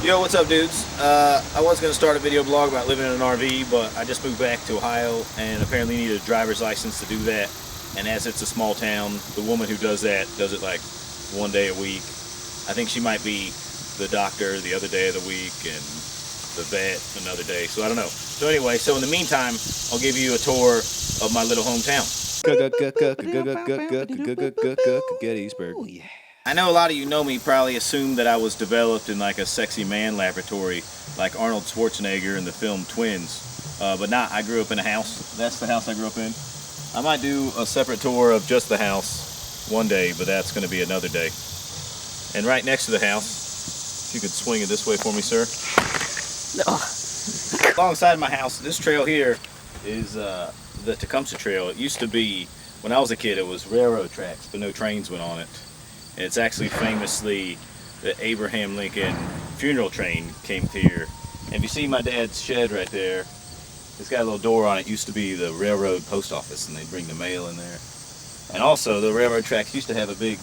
Yo, what's up, dudes? I was going to start a video blog about living in an RV, but I just moved back to Ohio and apparently need a driver's license to do that. And as it's a small town, the woman who does that does it like one day a week. I think she might be the doctor the other day of the week and the vet another day, so I don't know. So anyway, so in the meantime, I'll give you a tour of my little hometown. Gettysburg. I know a lot of you know me probably assume that I was developed in like a sexy man laboratory like Arnold Schwarzenegger in the film Twins. But not, I grew up in a house. That's the house I grew up in. I might do a separate tour of just the house one day, but that's going to be another day. And right next to the house, if you could swing it this way for me, sir. No. Alongside my house, this trail here is the Tecumseh Trail. It used to be, when I was a kid, it was railroad tracks, but no trains went on it. And it's actually famously the Abraham Lincoln funeral train came through here. And if you see my dad's shed right there, it's got a little door on it. It used to be the railroad post office, and they'd bring the mail in there. And also, the railroad tracks used to have a big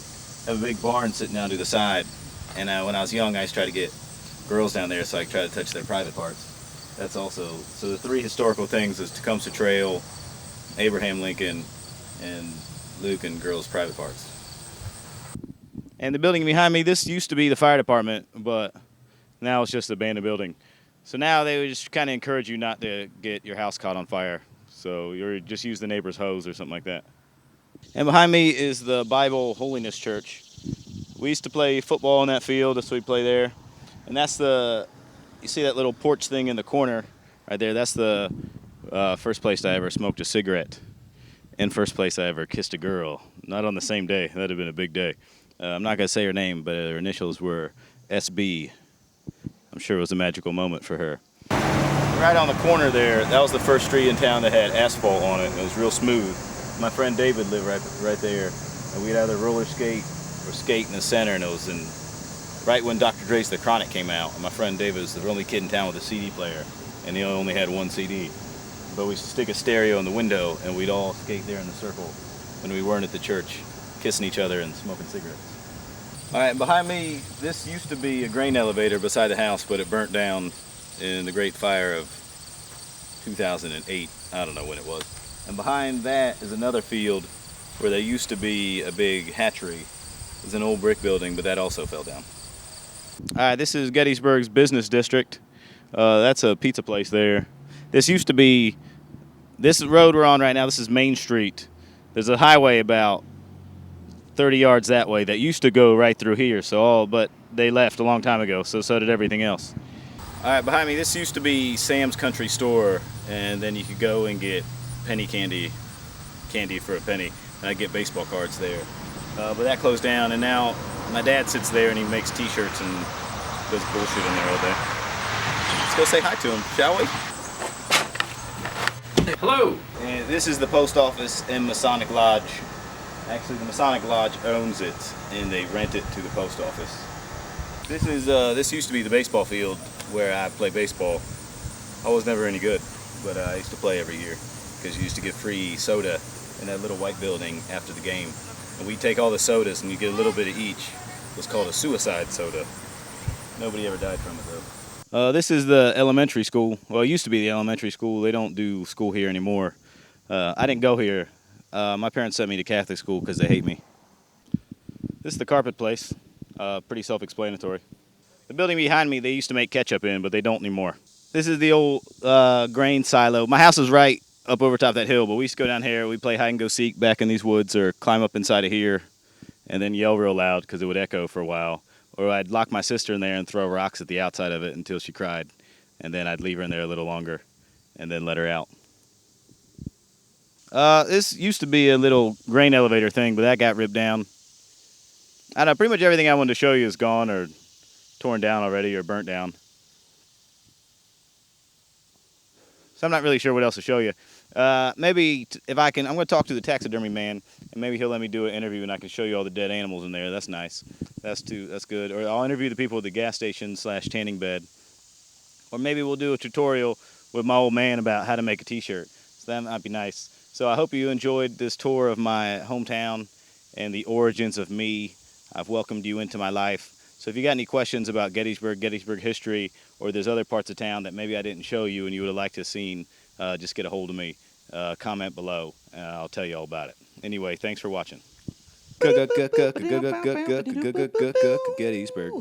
barn sitting down to the side. And when I was young, I used to try to get girls down there so I could try to touch their private parts. That's also, so the three historical things is Tecumseh Trail, Abraham Lincoln, and Luke and girls' private parts. And the building behind me, this used to be the fire department, but now it's just an abandoned building. So now they would just kind of encourage you not to get your house caught on fire. So you just use the neighbor's hose or something like that. And behind me is the Bible Holiness Church. We used to play football in that field, that's what we play there. And that's you see that little porch thing in the corner right there, that's the first place I ever smoked a cigarette. And first place I ever kissed a girl. Not on the same day, that'd have been a big day. I'm not going to say her name, but her initials were SB. I'm sure it was a magical moment for her. Right on the corner there, that was the first street in town that had asphalt on it. It was real smooth. My friend David lived right there, and we'd either roller skate or skate in the center, and it was right when Dr. Dre's The Chronic came out. And my friend David was the only kid in town with a CD player, and he only had one CD. But we used to stick a stereo in the window, and we'd all skate there in the circle when we weren't at the church, kissing each other and smoking cigarettes. All right, behind me, this used to be a grain elevator beside the house, but it burnt down in the Great Fire of 2008. I don't know when it was. And behind that is another field where there used to be a big hatchery. It was an old brick building, but that also fell down. All right, this is Gettysburg's business district. That's a pizza place there. This used to be, this road we're on right now, this is Main Street. There's a highway about 30 yards that way that used to go right through here, but they left a long time ago, so did everything else. All right, behind me, this used to be Sam's Country Store, and then you could go and get penny candy for a penny, and I'd get baseball cards there. But that closed down, and now my dad sits there and he makes t-shirts and does bullshit in there all day. Let's go say hi to him, shall we? Hello. And this is the post office in Masonic Lodge. Actually, the Masonic Lodge owns it, and they rent it to the post office. This used to be the baseball field where I play baseball. I was never any good, but I used to play every year because you used to get free soda in that little white building after the game. And we'd take all the sodas, and you get a little bit of each. It was called a suicide soda. Nobody ever died from it, though. This is the elementary school. Well, it used to be the elementary school. They don't do school here anymore. I didn't go here. My parents sent me to Catholic school because they hate me. This is the carpet place. Pretty self-explanatory. The building behind me, they used to make ketchup in, but they don't anymore. This is the old grain silo. My house is right up over top that hill, but we used to go down here. We'd play hide and go seek back in these woods or climb up inside of here and then yell real loud because it would echo for a while. Or I'd lock my sister in there and throw rocks at the outside of it until she cried. And then I'd leave her in there a little longer and then let her out. This used to be a little grain elevator thing, but that got ripped down. I don't know, pretty much everything I wanted to show you is gone or torn down already or burnt down. So I'm not really sure what else to show you. Maybe if I can, I'm going to talk to the taxidermy man, and maybe he'll let me do an interview and I can show you all the dead animals in there. That's nice. That's good. Or I'll interview the people at the gas station / tanning bed. Or maybe we'll do a tutorial with my old man about how to make a t-shirt. So that might be nice. So I hope you enjoyed this tour of my hometown and the origins of me. I've welcomed you into my life. So if you got any questions about Gettysburg history, or there's other parts of town that maybe I didn't show you and you would have liked to have seen, just get a hold of me. Comment below. I'll tell you all about it. Anyway, thanks for watching. Gettysburg.